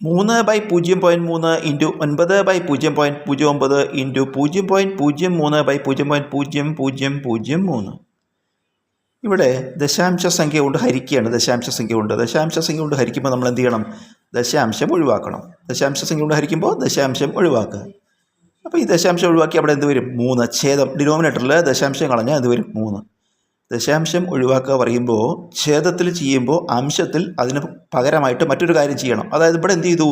3/0.3 into 9/0.09 into 0.03/0.0003. ഇവിടെ ദശാംശ സംഖ്യ കൊണ്ട് ഹരിക്കുകയാണ്. ദശാംശ സംഖ്യ കൊണ്ട് ഹരിക്കുമ്പോൾ നമ്മൾ എന്ത് ചെയ്യണം? ദശാംശം ഒഴിവാക്കണം. ദശാംശ സംഖ്യ കൊണ്ട് ഹരിക്കുമ്പോൾ ദശാംശം ഒഴിവാക്കുക. അപ്പോൾ ഈ ദശാംശം ഒഴിവാക്കി അവിടെ എന്ത് വരും? 3. ഛേദം ഡിനോമിനേറ്ററിൽ ദശാംശം കളഞ്ഞാൽ എന്ത് വരും? 3. ദശാംശം ഒഴിവാക്കുക പറയുമ്പോൾ ഛേദത്തിൽ ചെയ്യുമ്പോൾ അംശത്തിൽ അതിന് പകരമായിട്ട് മറ്റൊരു കാര്യം ചെയ്യണം. അതായത് ഇവിടെ എന്ത് ചെയ്തു?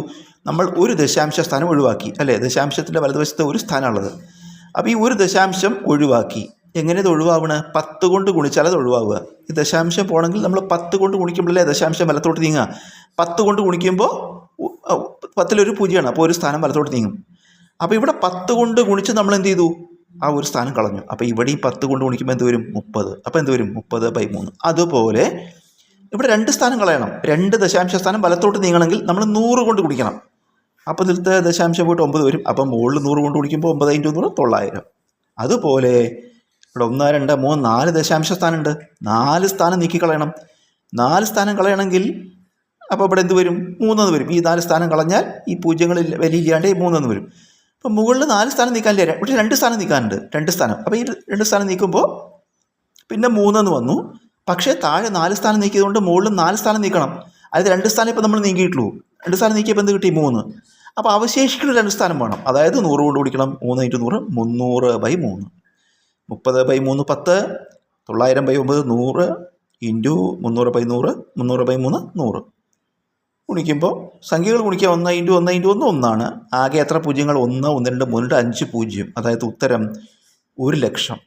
നമ്മൾ ഒരു ദശാംശ സ്ഥാനം ഒഴിവാക്കി അല്ലേ? ദശാംശത്തിൻ്റെ വലതുവശത്ത് ഒരു സ്ഥാനമുള്ളത്. അപ്പോൾ ഈ ഒരു ദശാംശം ഒഴിവാക്കി. എങ്ങനെ ഇത് ഒഴിവാവണ? 10 കൊണ്ട് ഗുണിച്ചാൽ അത് ഒഴിവാവുക. ഈ ദശാംശം പോകണമെങ്കിൽ നമ്മൾ 10 കൊണ്ട് ഗുണിക്കുമ്പോഴല്ലേ ദശാംശം വലത്തോട്ട് നീങ്ങുക. 10 കൊണ്ട് ഗുണിക്കുമ്പോൾ 10 പൂജ്യമാണ്, അപ്പോൾ ഒരു സ്ഥാനം വലത്തോട്ട് നീങ്ങും. അപ്പോൾ ഇവിടെ 10 കൊണ്ട് ഗുണിച്ച് നമ്മൾ എന്ത് ചെയ്തു? ആ ഒരു സ്ഥാനം കളഞ്ഞു. അപ്പോൾ ഇവിടെയും 10 കൊണ്ട് ഗുണിക്കുമ്പോൾ എന്ത് വരും? 30. അപ്പോൾ എന്ത് വരും? 30/3. അതുപോലെ ഇവിടെ 2 സ്ഥാനം കളയണം. 2 ദശാംശ സ്ഥാനം വലത്തോട്ട് നീങ്ങണമെങ്കിൽ നമ്മൾ 100 കൊണ്ട് ഗുണിക്കണം. അപ്പോൾ ഇതിലത്തെ ദശാംശം പോയിട്ട് 9 വരും. അപ്പം മുകളിൽ 100 കൊണ്ട് ഗുണിക്കുമ്പോൾ 9 × 100 900. അതുപോലെ ഇവിടെ 1, 2, 3, 4 ദശാംശ സ്ഥാനമുണ്ട്. 4 സ്ഥാനം നീക്കിക്കളയണം. 4 സ്ഥാനം കളയണമെങ്കിൽ അപ്പോൾ ഇവിടെ എന്ത് വരും? 3 വരും. ഈ 4 സ്ഥാനം കളഞ്ഞാൽ ഈ പൂജ്യങ്ങളിൽ വലിയില്ലാണ്ട് 3 വരും. അപ്പോൾ മുകളിൽ 4 സ്ഥാനം നീക്കാനില്ല, പക്ഷേ 2 സ്ഥാനം നീക്കാനുണ്ട്. 2 സ്ഥാനം. അപ്പോൾ ഈ 2 സ്ഥാനം നീക്കുമ്പോൾ പിന്നെ 3 വന്നു. പക്ഷേ താഴെ 4 സ്ഥാനം നീക്കിയതുകൊണ്ട് മുകളിൽ 4 സ്ഥാനം നീക്കണം. അതായത് 2 സ്ഥാനം ഇപ്പോൾ നമ്മൾ നീക്കിയിട്ടുള്ളൂ. 2 സ്ഥാനം നീക്കിയപ്പോൾ എന്ത് കിട്ടി? 3. അപ്പോൾ അവശേഷിക്കുന്ന 2 സ്ഥാനം വേണം. അതായത് 100 കൊണ്ട് പിടിക്കണം. 3 × 100 300/3. 30/3 10. 900/9 100 ഇൻറ്റു 300/100 300/3 100. ഗുണിക്കുമ്പോൾ സംഖ്യകൾ ഗുണിക്കുക. 1 × 1 × 1 1 ആകെ എത്ര പൂജ്യങ്ങൾ? 1 1 2 3 5 പൂജ്യം. അതായത് ഉത്തരം 1,00,000.